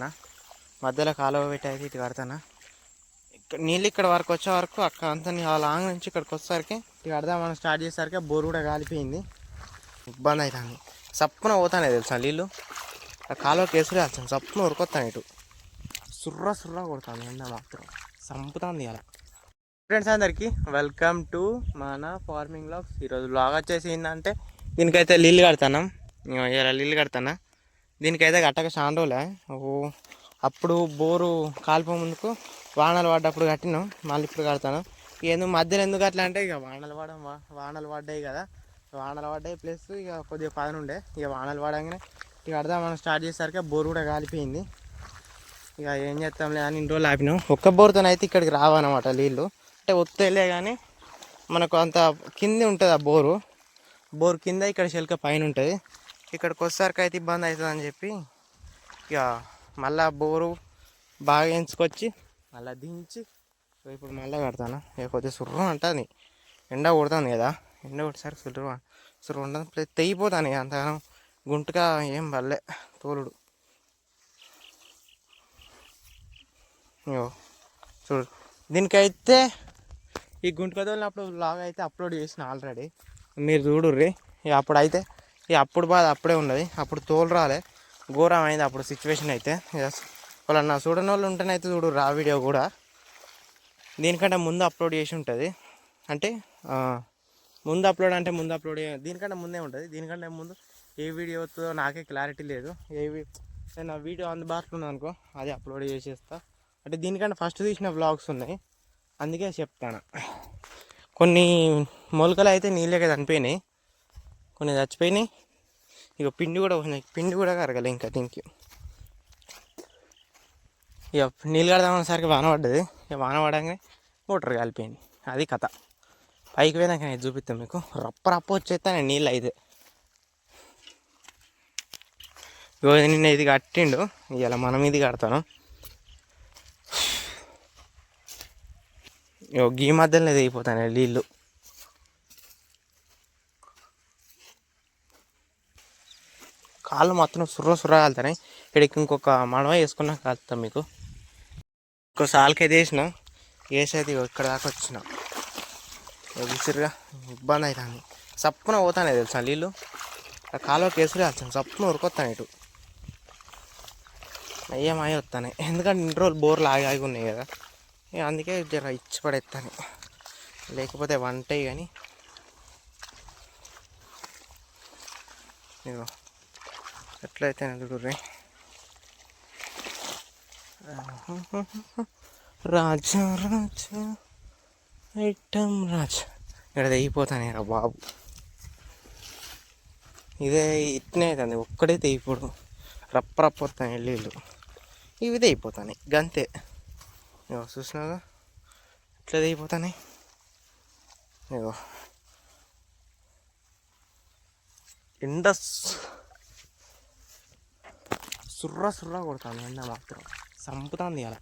కడతానా, మధ్యలో కాలువ పెట్టి అయితే ఇటు కడతానా. నీళ్ళు ఇక్కడ వరకు వచ్చే వరకు అక్కడ అంతా ఆ లాంగ్ నుంచి ఇక్కడికి వచ్చేసరికి ఇటు కడదామని స్టార్ట్ చేసేసరికి బోరు కూడా కాలిపోయింది. ఇబ్బంది అవుతుంది. సప్పున పోతానే తెలుసా నీళ్ళు. ఆ కాలువ కేసులు కాల్చాను, సప్పున ఉరికొస్తాను ఇటు. సుర్రా కొడుతుంది ఎండ మాత్రం సంపుతుంది అలా. ఫ్రెండ్స్ అందరికీ వెల్కమ్ టు మన ఫార్మింగ్ వ్లాగ్స్. ఈరోజు వ్లాగ్ వచ్చేసి ఏంటంటే దీనికైతే నీళ్ళు కడతాను. ఇలా నీళ్ళు కడతానా. దీనికైతే కట్టక చాలా రోజులే. అప్పుడు బోరు కాలిపో ముందుకు వానలు పడ్డప్పుడు కట్టినాం, మళ్ళీ ఇప్పుడు కడతాను. ఎందుకు మధ్యలో ఎందుకు అట్లా అంటే ఇక వానలు పడ్డాయి కదా, వానలు పడ్డాయి ప్లస్ ఇక కొద్దిగా పని ఉండే. ఇక వానలు పడగానే ఇక కడదామని స్టార్ట్ చేసేసరికి బోరు కూడా కాలిపోయింది. ఇక ఏం చేస్తాంలే అని ఇన్ని రోజులు ఆపినాం. ఒక్క బోరుతోనైతే ఇక్కడికి రావన్నమాట నీళ్ళు. అంటే ఒత్తేలే కానీ మనకు అంత కింద ఉంటుంది ఆ బోరు కింద, ఇక్కడ చిలక పైన ఉంటుంది. ఇక్కడికి వచ్చేసరికి అయితే ఇబ్బంది అవుతుందని చెప్పి ఇక మళ్ళీ బోరు బాగా ఎంచుకొచ్చి మళ్ళీ దించి ఇప్పుడు మళ్ళీ కడతాను. ఇక కొద్దిగా సుర్రం అంటుంది, ఎండ కొడుతుంది కదా, ఎండ కొట్టేసరికి సుర్రం ఉంటుంది. ప్లస్ తెగిపోతాను ఇక అంతగానం గుంటుగా ఏం పడలే తోలుడు. చూడు దీనికైతే ఈ గుంటుక తోలినప్పుడు లాగ్ అయితే అప్లోడ్ చేసిన ఆల్రెడీ, మీరు చూడుర్రి. ఇక అప్పుడైతే ఇక అప్పుడు బాధ అప్పుడే ఉన్నది, అప్పుడు తోలు రాలే, ఘోరం అయింది అప్పుడు సిచ్యువేషన్ అయితే. వాళ్ళ చూడని వాళ్ళు ఉంటేనైతే చూడు రా వీడియో కూడా దీనికంటే ముందు అప్లోడ్ చేసి ఉంటుంది. అంటే ముందు అప్లోడ్ దీనికంటే ముందే ఉంటుంది. దీనికంటే ముందు ఏ వీడియో వస్తుందో నాకే క్లారిటీ లేదు. నా వీడియో అందుబాటులో ఉందనుకో అది అప్లోడ్ చేసేస్తా. అంటే దీనికంటే ఫస్ట్ తీసిన వ్లాగ్స్ ఉన్నాయి, అందుకే చెప్తాను. కొన్ని మొలకలు అయితే నీళ్ళకే చనిపోయినాయి, కొన్ని చచ్చిపోయినాయి. ఇక పిండి కూడా కరగలే ఇంకా దీనికి. ఇక నీళ్ళు కడదామని సరికి వాన పడ్డది. ఇక వాన పడగానే మోటార్ కాలిపోయింది. అది కథ. పైకి పోయినాక నేను చూపిస్తాను మీకు. రప్ప వచ్చేస్తాను నీళ్ళు అయితే. ఇగో నిన్న ఇది కట్టిండు, ఇలా మనం ఇది కడతాను. ఇగో గీ మధ్యలోనే దిగిపోతాను నీళ్ళు. కాళ్ళు మొత్తం సుర్ర కాలుతాయి. ఇక్కడికి ఇంకొక మనవ వేసుకున్నా కాలుతాం మీకు. ఇంకో సాల్కైతే వేసేది ఇక్కడ దాకా వచ్చిన విసిరుగా ఇబ్బంది అవుతుంది. సప్పున పోతానే తెలుసా నీళ్ళు. ఆ కాలువ కేసులు కాల్చాను, సప్పున ఉరికొస్తాను ఇటు. అయ్యమాయ వస్తాను, ఎందుకంటే ఇన్ని రోజులు బోర్లు ఆగి ఉన్నాయి కదా, అందుకే జర ఇచ్చి పడేస్తాను. లేకపోతే వంటాయి కానీ. ఇగో ఎట్లయితే చూడుర్రీ. రాజా ఐటమ్ రాజా ఇక్కడ తెగిపోతాను రా బాబు. ఇదే ఇట్నే అవుతుంది, ఒక్కడే తెగిపోడు. రప్ప వస్తాయి నీళ్ళు, ఇవి తెగిపోతాయి గంతే. ఇగో చూసినాగా ఎట్లా తెగిపోతాయి. ఇగో ఎండ సుర్రా కొడుతుంది, ఎండ మాత్రం సంపుతుంది అలా.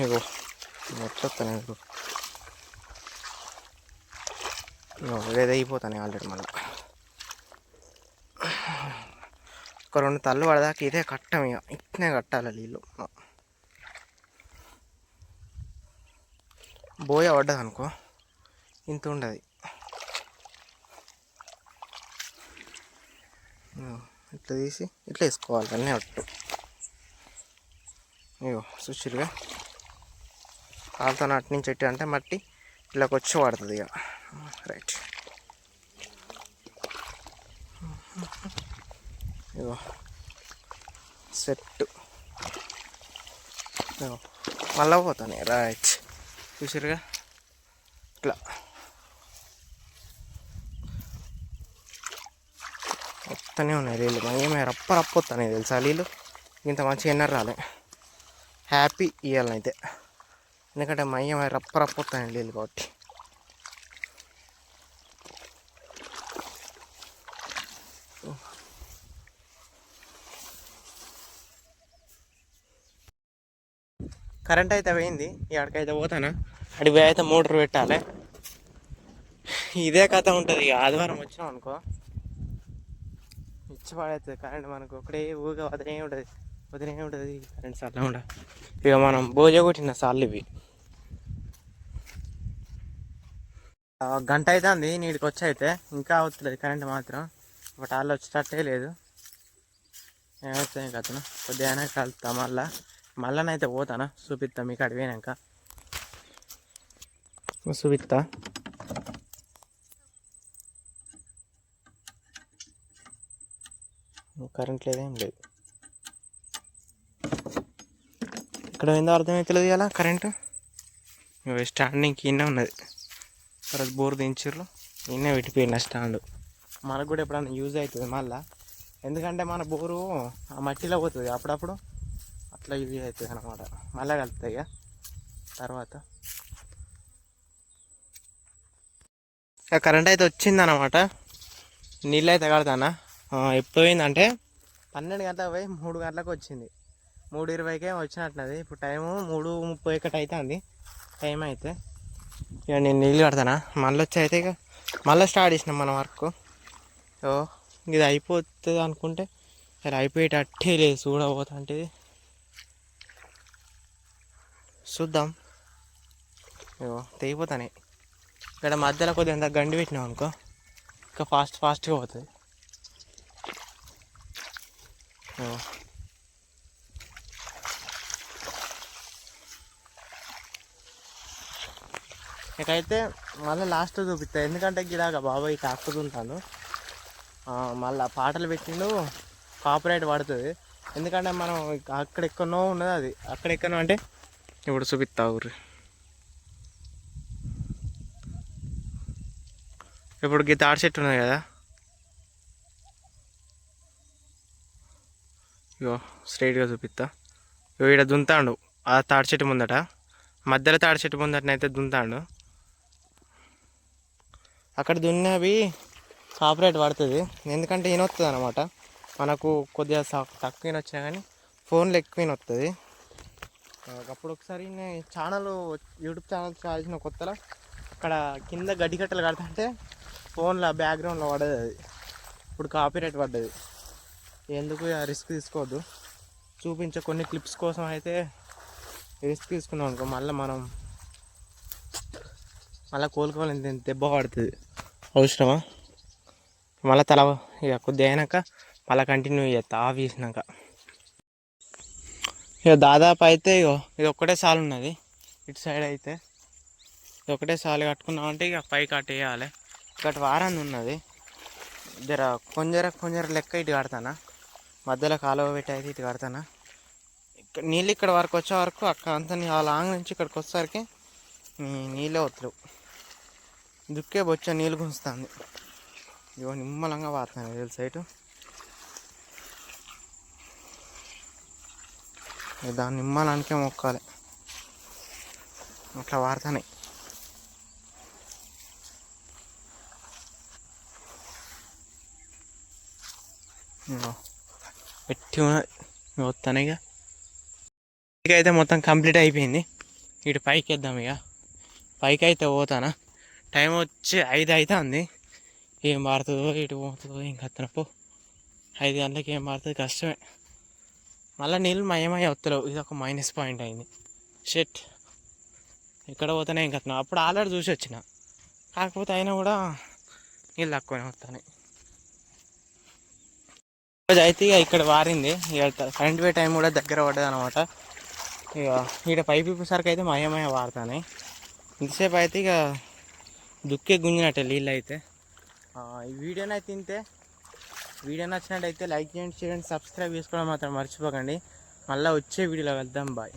ఇగో ఎట్లొస్తాను అయిపోతాను ఆల్రెడీ. మళ్ళీ ఒక 2 తల్లు పడదాకా ఇదే కట్టం, ఇక ఇట్నే కట్టాలి నీళ్ళు. బోయ పడ్డది అనుకో ఇంత ఉండదు. ఇట్లా తీసి ఇట్లా వేసుకోవాలి అన్నీ అట్టు. ఇగో చూసిరుగా కాలుతో అటు నుంచి ఎట్టు అంటే మట్టి ఇలాగ వచ్చి పడుతుంది ఇక. రైట్. ఇగో సెట్. ఇగో మళ్ళా పోతాను. రైట్ చూసిరుగా ఇట్లా వస్తూనే ఉన్నాయి నీళ్ళు. ఏమైనా రప్ప వస్తాయి తెలుసా నీళ్ళు. ఇంత మంచిగా ఎన్నర్ రాలే. హ్యాపీ ఇవ్వాలనైతే, ఎందుకంటే మయ్యమై రప్ప వస్తాయి నీళ్ళు కాబట్టి. కరెంట్ అయితే పోయింది, ఎక్కడికైతే పోతానా అడిగి పోయి అయితే మోటార్ పెట్టాలి. ఇదే కథ ఉంటుంది. ఆదివారం వచ్చినాం అనుకో, పిచ్చి పడవుతుంది కరెంట్ మనకు ఒకటే ఊగా వదిలే ఉంటుంది కరెంట్ సార్లు కూడా. ఇక మనం భోజ కొట్టిన సార్లు ఇవి గంట అవుతుంది నీటికి వచ్చి అయితే ఇంకా అవుతుంది కరెంట్ మాత్రం. బట్ వాళ్ళు వచ్చేటట్టే లేదు. ఏమవుతుంది కథను కొద్దిగా కలుపుతా మళ్ళనైతే పోతానా చూపిస్తా మీకు అడిగి పోయినాక చూపిస్తా. కరెంట్ లేదేం లేదు ఇక్కడ ఏందో అర్థమవుతలేదు ఇలా కరెంటు. స్టాండింగ్ ఈయనే ఉన్నది తర్వాత బోర్ దించారు ఈయనే పెట్టిపోయిన స్టాండ్. మనకు కూడా ఎప్పుడన్నా యూజ్ అవుతుంది మళ్ళీ, ఎందుకంటే మన బోరు ఆ మట్టిలో పోతుంది అప్పుడప్పుడు అట్లా యూజ్ అవుతుంది అన్నమాట. మళ్ళీ కలుపుతాయి ఇక తర్వాత. ఇక కరెంట్ అయితే వచ్చిందన్నమాట. నీళ్ళు అయితే కడతానా. ఎప్పుడు పోయిందంటే 12 గంటలకు పోయి 3 గంటలకు వచ్చింది. 3:20కే వచ్చినట్టున్నది. ఇప్పుడు టైము 3:31 అవుతుంది టైం అయితే. ఇక నేను నీళ్ళు కడతానా మళ్ళీ వచ్చి అయితే ఇక మళ్ళీ స్టార్ట్ చేసినాం మన వర్క్. సో ఇది అయిపోతుంది అనుకుంటే సరే అయిపోయేటట్టే లేదు చూడబోతుంటే చూద్దాం. ఇగో తెగిపోతానే ఇక్కడ మధ్యలో కొద్దిగా ఎంత గండి పెట్టినాం అనుకో ఇంకా ఫాస్ట్గా పోతుంది. ఇకైతే మళ్ళీ లాస్ట్ చూపిస్తాను, ఎందుకంటే గిరాక బాబాయ్ తాకుతుంటాను. మళ్ళీ పాటలు పెట్టిండు కాపీరైట్ పడుతుంది. ఎందుకంటే మనం అక్కడెక్కడో ఉన్నది అది అక్కడెక్కడో అంటే ఇప్పుడు చూపిస్తా ఊరు. ఇప్పుడు గీ తాడి చెట్టు ఉన్నది కదా, ఇగో స్ట్రైట్గా చూపిస్తా. ఇగో ఇక్కడ దుంతాడు ఆ తాడి చెట్టు ముందట, మధ్యలో తాడి చెట్టు ముందటనైతే దుంతాడు. అక్కడ దున్నవి కాపీరైట్ పడుతుంది, ఎందుకంటే ఈయనొస్తుంది అనమాట. మనకు కొద్దిగా తక్కువ వచ్చినా కానీ ఫోన్లో ఎక్కువ వస్తుంది. అప్పుడు ఒకసారి ఛానల్ యూట్యూబ్ ఛానల్ చేసిన కొత్తలో అక్కడ కింద గడ్డి కట్టలు కడుతుంటే ఫోన్లో బ్యాక్గ్రౌండ్లో పడ్డది అది. ఇప్పుడు కాపీరైట్ పడ్డది. ఎందుకు రిస్క్ తీసుకోవద్దు, చూపించే కొన్ని క్లిప్స్ కోసం అయితే రిస్క్ తీసుకున్నాం అనుకో మళ్ళీ కోలుకోవాలి, దెబ్బ పడుతుంది. అవసరమా? మళ్ళీ ఇక కొద్దిగా అయినాక మళ్ళీ కంటిన్యూ చేస్తా ఆఫ్ చేసినాక. ఇక దాదాపు అయితే ఇది ఒక్కటే సాల్ ఉన్నది ఇటు సైడ్ అయితే. ఇది ఒకటే సాల్ కట్టుకున్నామంటే ఇక పైకి అటు వేయాలి. ఇక్కడ వారాన్ని ఉన్నది కొంచెర లెక్క ఇటు కడతానా, మధ్యలో కాలువ పెట్టి అయితే ఇటు కడతానా. నీళ్ళు ఇక్కడ వరకు వచ్చే వరకు అక్కడ అంతా ఆ లాంగ్ నుంచి ఇక్కడికి వచ్చేసరికి నీళ్ళే వత్తలేవు. దుక్కే బొచ్చా నీళ్ళు గుంచుతుంది. ఇగో నిమ్మలంగా వారుతాను తెలుసు సైటు. దాని నిమ్మలానికే మొక్కాలి, అట్లా వారుతాయి. పెట్టి వస్తాను ఇక అయితే మొత్తం కంప్లీట్ అయిపోయింది. ఇటు పైకి వేద్దాం. ఇక పైకి అయితే పోతానా, టైం వచ్చి 5 అవుతుంది. ఏం మారుతుందో ఇటు పోతుందో ఇంకా అత్తనప్పు 5 గంటలకి ఏం మారుతుంది కష్టమే. మళ్ళీ నీళ్ళు మయమయ్య వస్తలేవు, ఇది ఒక మైనస్ పాయింట్ అయింది. షెట్ ఎక్కడ పోతానే ఇంకా అప్పుడు ఆల్రెడీ చూసి వచ్చిన, కాకపోతే అయినా కూడా నీళ్ళు తక్కువనే వస్తున్నాయి. రోజు అయితే ఇక ఇక్కడ వారింది, ఇక కరెంట్ పోయే టైం కూడా దగ్గర పడ్డది అనమాట. ఇక ఇక్కడ పైపు ఇప్పేసరికి అయితే మయమయ వారుతాయి. ఇంతసేపు అయితే ఇక దుక్కే గుంజినట్టే నీళ్ళు అయితే. ఈ వీడియోనైతే తింటే వీడియో నచ్చినట్టయితే లైక్ చేయండి, షేర్ చేయండి, సబ్స్క్రైబ్ చేసుకోవడం మాత్రం మర్చిపోకండి. మళ్ళీ వచ్చే వీడియోలో వెళ్దాం. బాయ్.